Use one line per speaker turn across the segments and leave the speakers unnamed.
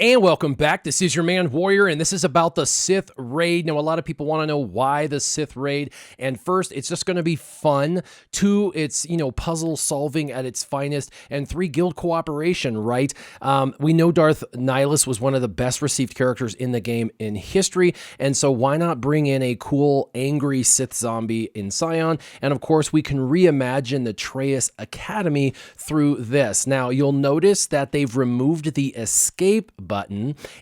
And welcome back. This is your man Warrior, and this is about the Sith Raid. Now, a lot of people want to know why the Sith Raid. And first, it's just going to be fun. Two, it's, puzzle solving at its finest. And three, guild cooperation, right? We know Darth Nihilus was one of the best received characters in the game in history. And so why not bring in a cool, angry Sith zombie in Scion? And of course, we can reimagine the Treyas Academy through this. Now, you'll notice that they've removed the escape button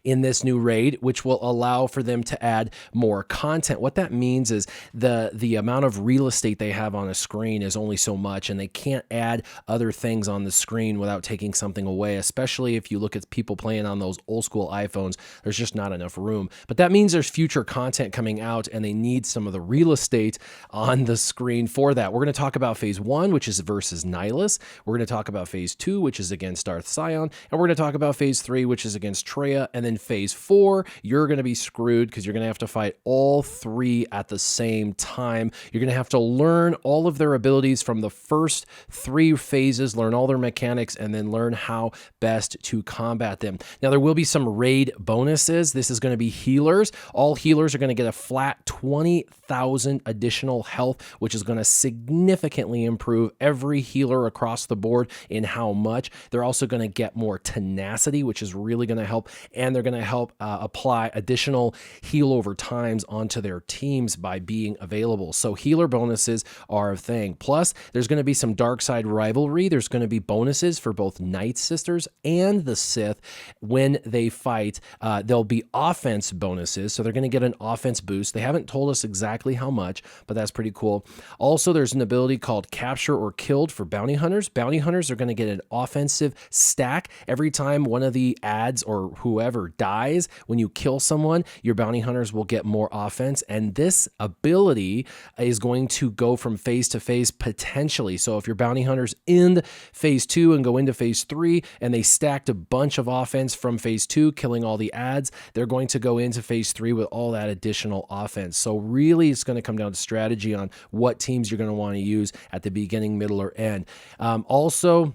in this new raid, which will allow for them to add more content. What that means is the amount of real estate they have on a screen is only so much, and they can't add other things on the screen without taking something away, especially if you look at people playing on those old school iPhones. There's just not enough room. But that means there's future content coming out, and they need some of the real estate on the screen for that. We're going to talk about Phase 1, which is versus Nihilus. We're going to talk about Phase 2, which is against Darth Sion, and we're going to talk about Phase 3, which is against Traya, and then Phase 4, you're going to be screwed because you're going to have to fight all three at the same time. You're going to have to learn all of their abilities from the first three phases, learn all their mechanics, and then learn how best to combat them. Now, there will be some raid bonuses. This is going to be healers. All healers are going to get a flat 20,000 additional health, which is going to significantly improve every healer across the board in how much. They're also going to get more tenacity, which is really going to help, and they're going to help apply additional heal over times onto their teams by being available. So healer bonuses are a thing. Plus, there's going to be some dark side rivalry. There's going to be bonuses for both Night Sisters and the Sith when they fight. There'll be offense bonuses, so they're going to get an offense boost. They haven't told us exactly how much, but that's pretty cool. Also, there's an ability called Capture or Killed for bounty hunters. Bounty hunters are going to get an offensive stack every time one of the ads or whoever dies. When you kill someone, your bounty hunters will get more offense, and this ability is going to go from phase to phase potentially. So if your bounty hunters end Phase 2 and go into Phase 3 and they stacked a bunch of offense from Phase 2, killing all the ads, they're going to go into Phase 3 with all that additional offense. So really, it's going to come down to strategy on what teams you're going to want to use at the beginning, middle, or end. Also,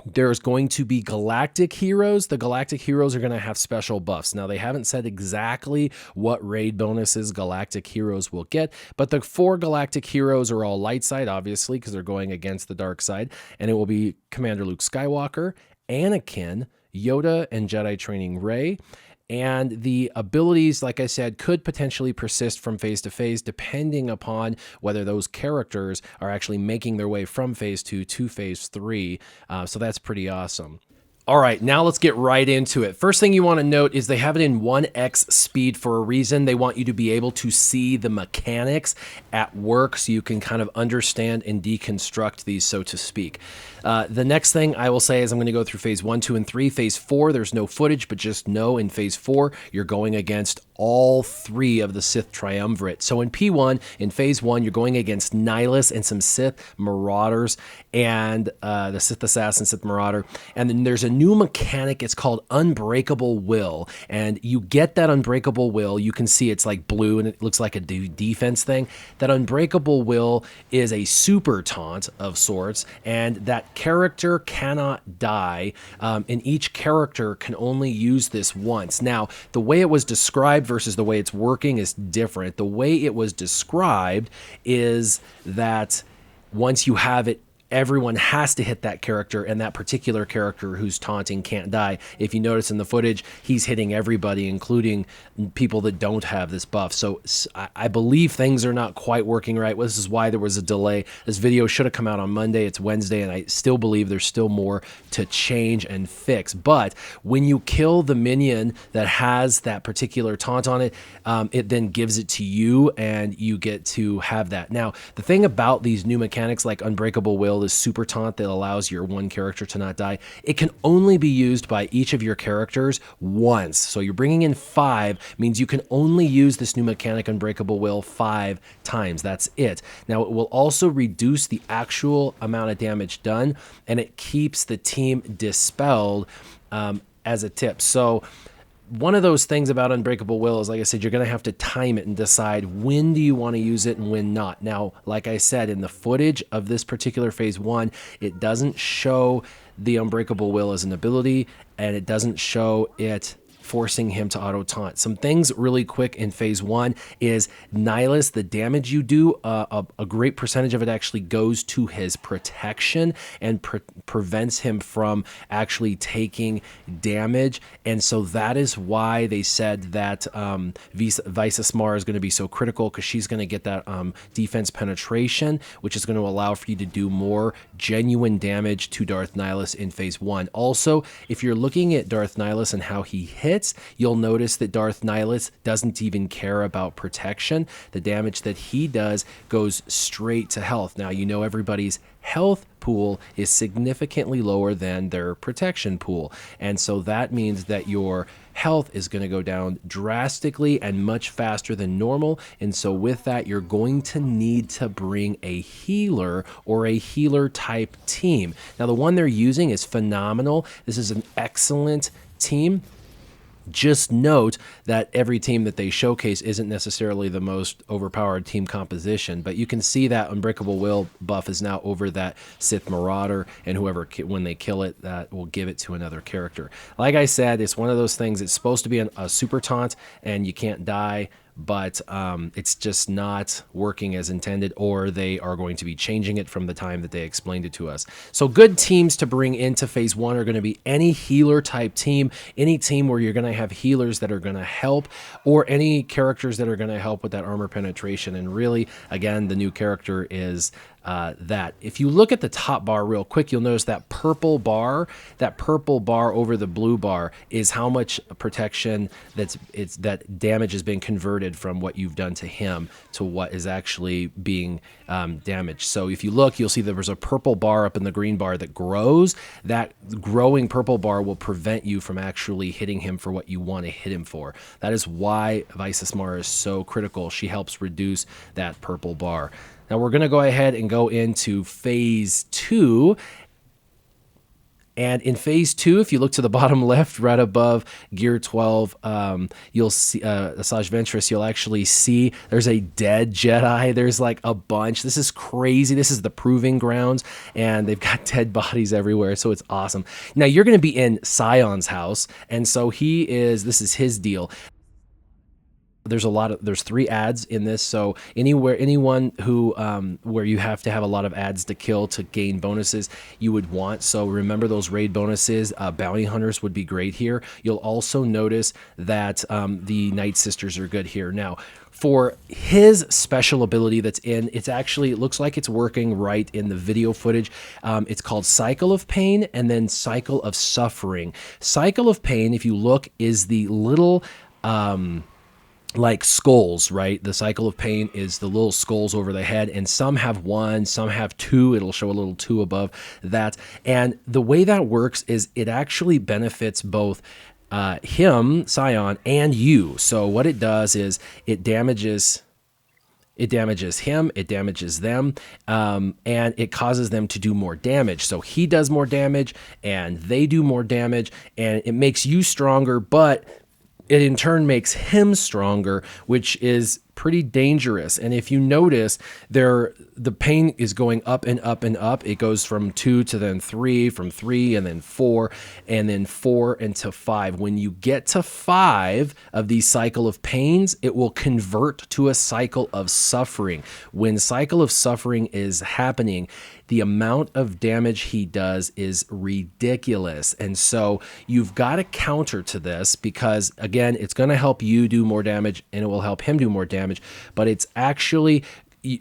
there's going to be galactic heroes. The galactic heroes are going to have special buffs. Now, they haven't said exactly what raid bonuses galactic heroes will get, but the 4 galactic heroes are all light side, obviously, because they're going against the dark side, and it will be Commander Luke Skywalker, Anakin, Yoda, and Jedi Training Rey. And the abilities, like I said, could potentially persist from phase to phase, depending upon whether those characters are actually making their way from Phase 2 to Phase 3. So that's pretty awesome. All right, now let's get right into it. First thing you want to note is they have it in 1x speed for a reason. They want you to be able to see the mechanics at work so you can kind of understand and deconstruct these, so to speak. The next thing I will say is I'm going to go through Phase 1, 2, and 3. Phase 4, there's no footage, but just know in Phase 4, you're going against all three of the Sith Triumvirate. So in P1, in Phase 1, you're going against Nihilus and some Sith Marauders and the Sith Assassin, Sith Marauder. And then there's a new mechanic. It's called Unbreakable Will. And you get that Unbreakable Will. You can see it's like blue and it looks like a defense thing. That Unbreakable Will is a super taunt of sorts, and that character cannot die. And each character can only use this once. Now, the way it was described versus the way it's working is different. The way it was described is that once you have it, everyone has to hit that character, and that particular character who's taunting can't die. If you notice in the footage, he's hitting everybody, including people that don't have this buff. So I believe things are not quite working right. This is why there was a delay. This video should have come out on Monday. It's Wednesday, and I still believe there's still more to change and fix. But when you kill the minion that has that particular taunt on it, it then gives it to you, and you get to have that. Now, the thing about these new mechanics like Unbreakable Will, this super taunt that allows your one character to not die, it can only be used by each of your characters once. So you're bringing in 5, means you can only use this new mechanic Unbreakable Will 5 times. That's it. Now, it will also reduce the actual amount of damage done, and it keeps the team dispelled as a tip. So one of those things about Unbreakable Will is, like I said, you're going to have to time it and decide when do you want to use it and when not. Now, like I said, in the footage of this particular Phase 1, it doesn't show the Unbreakable Will as an ability, and it doesn't show it forcing him to auto taunt. Some things really quick in phase 1 is Nihilus, the damage you do, a great percentage of it actually goes to his protection and prevents him from actually taking damage. And so that is why they said that Visasmar is going to be so critical, because she's going to get that defense penetration, which is going to allow for you to do more genuine damage to Darth Nihilus in phase 1. Also, if you're looking at Darth Nihilus and how he hits, you'll notice that Darth Nihilus doesn't even care about protection. The damage that he does goes straight to health. Now, you know everybody's health pool is significantly lower than their protection pool, and so that means that your health is going to go down drastically and much faster than normal. And so with that, you're going to need to bring a healer or a healer type team. Now, the one they're using is phenomenal. This is an excellent team. Just note that every team that they showcase isn't necessarily the most overpowered team composition, but you can see that Unbreakable Will buff is now over that Sith Marauder, and whoever, when they kill it, that will give it to another character. Like I said, it's one of those things, it's supposed to be a super taunt and you can't die, but it's just not working as intended, or they are going to be changing it from the time that they explained it to us. So good teams to bring into phase 1 are going to be any healer type team, any team where you're going to have healers that are going to help, or any characters that are going to help with that armor penetration. And really, again, the new character is that. If you look at the top bar real quick, you'll notice that purple bar over the blue bar is how much protection that damage has been converted from what you've done to him to what is actually being damaged. So if you look, you'll see there was a purple bar up in the green bar that grows. That growing purple bar will prevent you from actually hitting him for what you want to hit him for. That is why Visasmar is so critical. She helps reduce that purple bar. Now we're going to go ahead and go into phase 2. And in phase 2, if you look to the bottom left, right above Gear 12, you'll see Asajj Ventress. You'll actually see there's a dead Jedi. There's like a bunch. This is crazy. This is the proving grounds, and they've got dead bodies everywhere. So it's awesome. Now you're going to be in Sion's house, and so this is his deal. There's 3 ads in this, so anyone who where you have to have a lot of ads to kill to gain bonuses, you would want. So remember those raid bonuses. Bounty hunters would be great here. You'll also notice that the Night Sisters are good here. Now, for his special ability that's in, it looks like it's working right in the video footage. It's called Cycle of Pain and then Cycle of Suffering. Cycle of Pain, if you look, is the little like skulls, right? The Cycle of Pain is the little skulls over the head, and some have 1, some have 2. It'll show a little 2 above that. And the way that works is it actually benefits both him, Sion, and you. So what it does is it damages him, it damages them, and it causes them to do more damage. So he does more damage, and they do more damage, and it makes you stronger, but it in turn makes him stronger, which is pretty dangerous. And if you notice, the pain is going up and up and up. It goes from 2 to then 3, from 3 and then 4, and then 4 into 5. When you get to 5 of these cycle of pains, it will convert to a cycle of suffering. When cycle of suffering is happening, the amount of damage he does is ridiculous. And so you've got to counter to this, because again, it's going to help you do more damage and it will help him do more damage, but it's actually,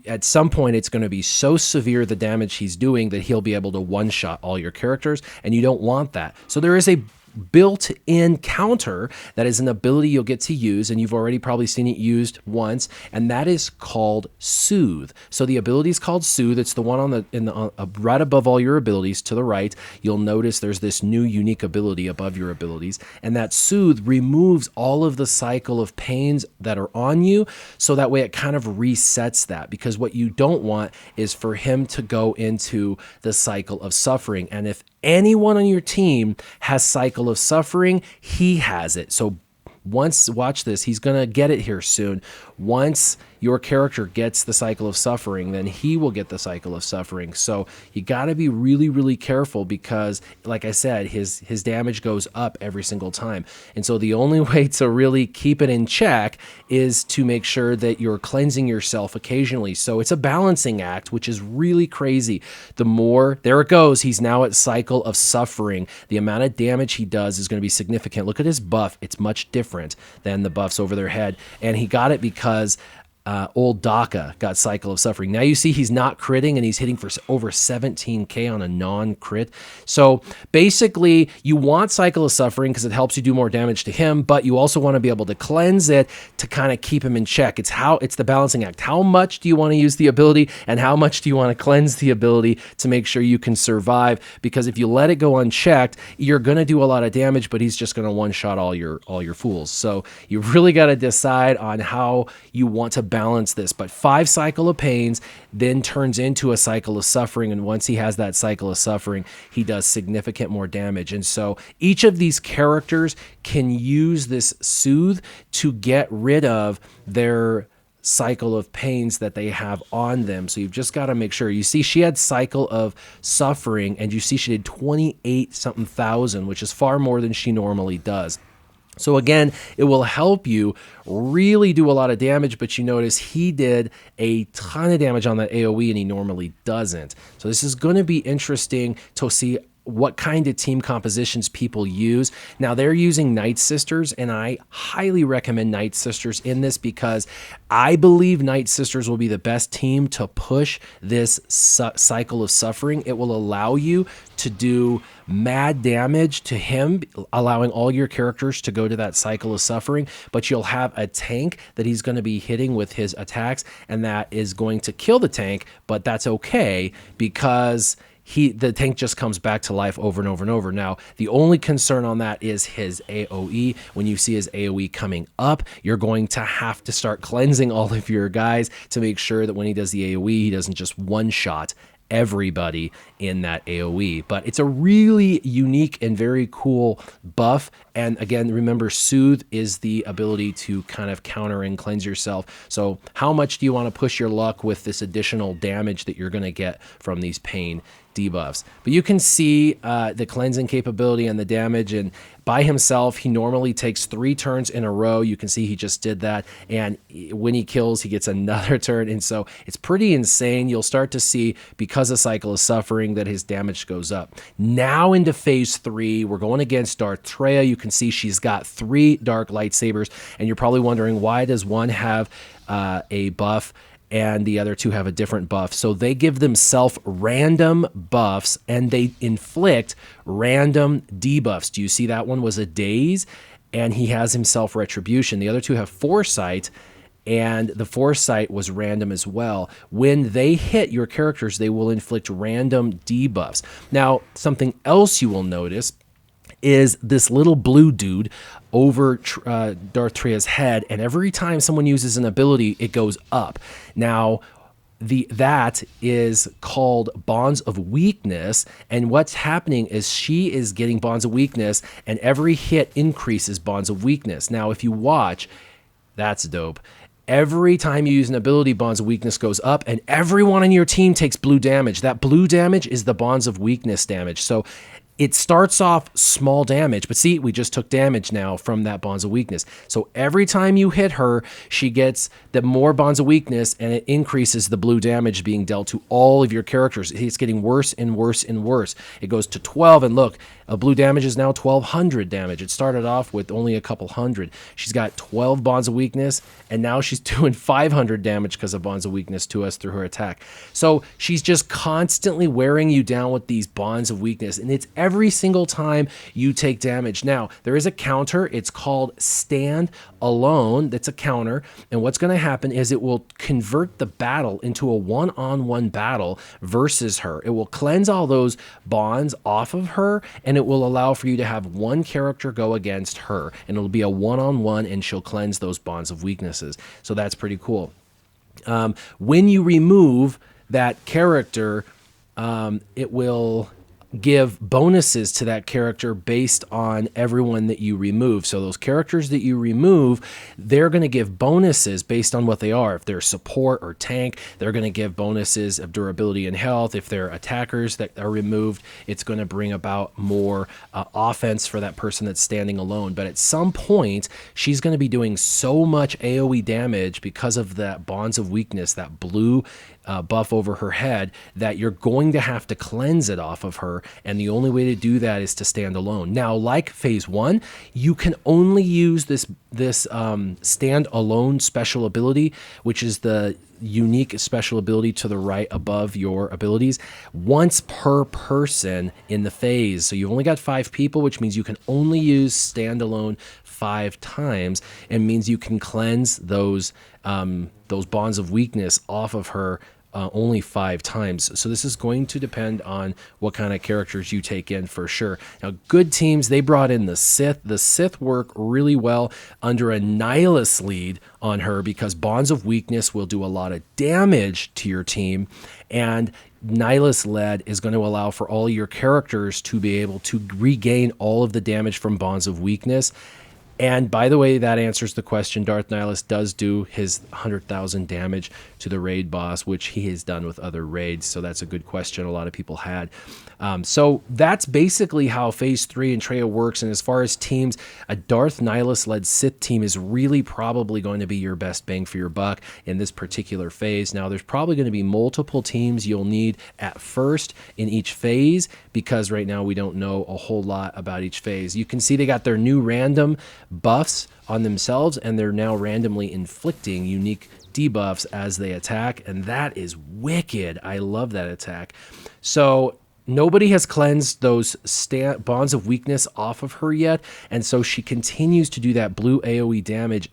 at some point, it's going to be so severe, the damage he's doing, that he'll be able to one-shot all your characters, and you don't want that. So there is a built-in counter that is an ability you'll get to use, and you've already probably seen it used once, and that is called Soothe. So the ability is called Soothe. It's the one on right above all your abilities to the right. You'll notice there's this new unique ability above your abilities, and that Soothe removes all of the cycle of pains that are on you, so that way it kind of resets that, because what you don't want is for him to go into the cycle of suffering. And if anyone on your team has cycle of suffering, he has it. So watch this, he's gonna get it here soon. Once your character gets the cycle of suffering, then he will get the cycle of suffering. So you got to be really, really careful because, like I said, his damage goes up every single time. And so the only way to really keep it in check is to make sure that you're cleansing yourself occasionally. So it's a balancing act, which is really crazy. The more, there it goes, he's now at cycle of suffering. The amount of damage he does is going to be significant. Look at his buff. It's much different than the buffs over their head. And he got it because old Daka got cycle of suffering. Now you see he's not critting and he's hitting for over 17k on a non-crit. So basically you want cycle of suffering because it helps you do more damage to him, but you also want to be able to cleanse it to kind of keep him in check. It's the balancing act. How much do you want to use the ability and how much do you want to cleanse the ability to make sure you can survive? Because if you let it go unchecked, you're going to do a lot of damage, but he's just going to one-shot all your fools. So you really got to decide on how you want to balance this. But 5 cycle of pains then turns into a cycle of suffering, and once he has that cycle of suffering, he does significant more damage. And so each of these characters can use this soothe to get rid of their cycle of pains that they have on them. So you've just got to make sure. You see she had cycle of suffering, and you see she did 28 something thousand, which is far more than she normally does. So again, it will help you really do a lot of damage, but you notice he did a ton of damage on that AoE and he normally doesn't. So this is going to be interesting to see what kind of team compositions people use. Now they're using Night Sisters, and I highly recommend Night Sisters in this because I believe Night Sisters will be the best team to push this cycle of suffering. It will allow you to do mad damage to him, allowing all your characters to go to that cycle of suffering, but you'll have a tank that he's going to be hitting with his attacks, and that is going to kill the tank, but that's okay because the tank just comes back to life over and over and over. Now, the only concern on that is his AoE. When you see his AoE coming up, you're going to have to start cleansing all of your guys to make sure that when he does the AoE, he doesn't just one-shot everybody in that AoE. But it's a really unique and very cool buff. And again, remember, Soothe is the ability to kind of counter and cleanse yourself. So how much do you want to push your luck with this additional damage that you're going to get from these pain debuffs? But you can see the cleansing capability and the damage, and by himself he normally takes 3 turns in a row. You can see he just did that, and when he kills he gets another turn, and so it's pretty insane. You'll start to see, because of cycle of suffering, that his damage goes up. Now into phase 3, we're going against Darth Treya. You can see she's got 3 dark lightsabers, and you're probably wondering, why does one have a buff and the other 2 have a different buff? So they give themselves random buffs and they inflict random debuffs. Do you see that one was a daze, and he has himself retribution? The other 2 have foresight, and the foresight was random as well. When they hit your characters, they will inflict random debuffs. Now, something else you will notice is this little blue dude over Darth Treya's head, and every time someone uses an ability, it goes up. Now, that is called Bonds of Weakness, and what's happening is she is getting Bonds of Weakness, and every hit increases Bonds of Weakness. Now, if you watch, that's dope. Every time you use an ability, Bonds of Weakness goes up, and everyone on your team takes blue damage. That blue damage is the Bonds of Weakness damage. So it starts off small damage, but see, we just took damage now from that Bonds of Weakness. So every time you hit her, she gets the more Bonds of Weakness, and it increases the blue damage being dealt to all of your characters. It's getting worse and worse and worse. It goes to 12, and look, blue damage is now 1,200 damage. It started off with only a couple hundred. She's got 12 Bonds of Weakness, and now she's doing 500 damage because of Bonds of Weakness to us through her attack. So she's just constantly wearing you down with these Bonds of Weakness, and it's every single time you take damage. Now, there is a counter. It's called Stand Alone. That's a counter, and what's going to happen is it will convert the battle into a one-on-one battle versus her. It will cleanse all those bonds off of her, and it will allow for you to have one character go against her, and it'll be a one-on-one, and she'll cleanse those Bonds of Weaknesses. So that's pretty cool. When you remove that character, it will give bonuses to that character based on everyone that you remove. So those characters that you remove, they're going to give bonuses based on what they are. If they're support or tank, they're going to give bonuses of durability and health. If they're attackers that are removed, it's going to bring about more offense for that person that's standing alone. But at some point, she's going to be doing so much AoE damage because of that Bonds of Weakness, that blue buff over her head, that you're going to have to cleanse it off of her, and the only way to do that is to stand alone. Now, like phase 1, you can only use this stand alone special ability, which is the unique special ability to the right above your abilities, once per person in the phase. So you've only got 5 people, which means you can only use standalone 5 times, and means you can cleanse those Bonds of Weakness off of her only 5 times. So this is going to depend on what kind of characters you take in for sure. Now, good teams, they brought in the Sith. The Sith work really well under a Nihilus lead on her, because Bonds of Weakness will do a lot of damage to your team, and Nihilus lead is going to allow for all your characters to be able to regain all of the damage from Bonds of Weakness. And by the way, that answers the question. Darth Nihilus does do his 100,000 damage to the raid boss, which he has done with other raids. So that's a good question a lot of people had. So that's basically how Phase 3 in Traya works. And as far as teams, a Darth Nihilus-led Sith team is really probably going to be your best bang for your buck in this particular phase. Now, there's probably going to be multiple teams you'll need at first in each phase, because right now we don't know a whole lot about each phase. You can see they got their new random buffs on themselves, and they're now randomly inflicting unique debuffs as they attack, and that is wicked. I love that attack. So nobody has cleansed those Bonds of Weakness off of her yet, and so she continues to do that blue AoE damage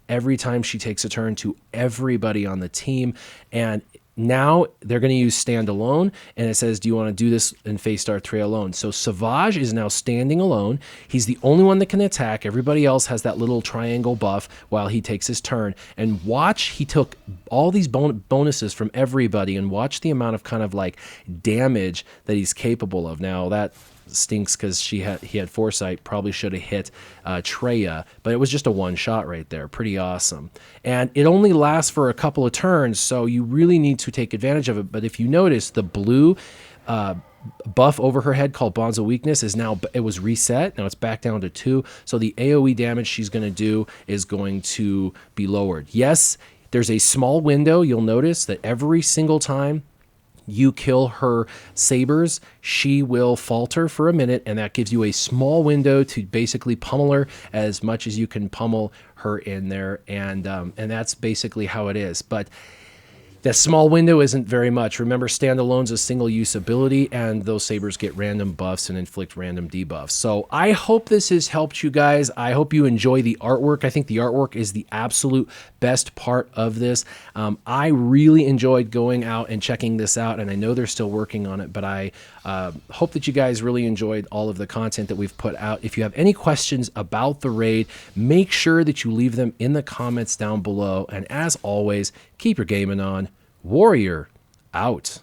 every time she takes a turn to everybody on the team. And now they're going to use stand alone, and it says, do you want to do this in Phase Star 3 alone? So Savage is now standing alone. He's the only one that can attack. Everybody else has that little triangle buff while he takes his turn. And watch, he took all these bonuses from everybody, and watch the amount of kind of like damage that he's capable of. Now that stinks because he had foresight, probably should have hit Traya, but it was just a one shot right there. Pretty awesome. And it only lasts for a couple of turns, so you really need to take advantage of it. But if you notice, the blue buff over her head called Bonds of Weakness is now, it was reset. Now it's back down to 2. So the AoE damage she's going to do is going to be lowered. Yes, there's a small window. You'll notice that every single time you kill her sabers, she will falter for a minute, and that gives you a small window to basically pummel her as much as you can pummel her in there, and that's basically how it is. But that small window isn't very much. Remember, standalone's a single-use ability, and those sabers get random buffs and inflict random debuffs. So I hope this has helped you guys. I hope you enjoy the artwork. I think the artwork is the absolute best part of this. I really enjoyed going out and checking this out, and I know they're still working on it, but I hope that you guys really enjoyed all of the content that we've put out. If you have any questions about the raid, make sure that you leave them in the comments down below. And as always, keep your gaming on. Warrior out.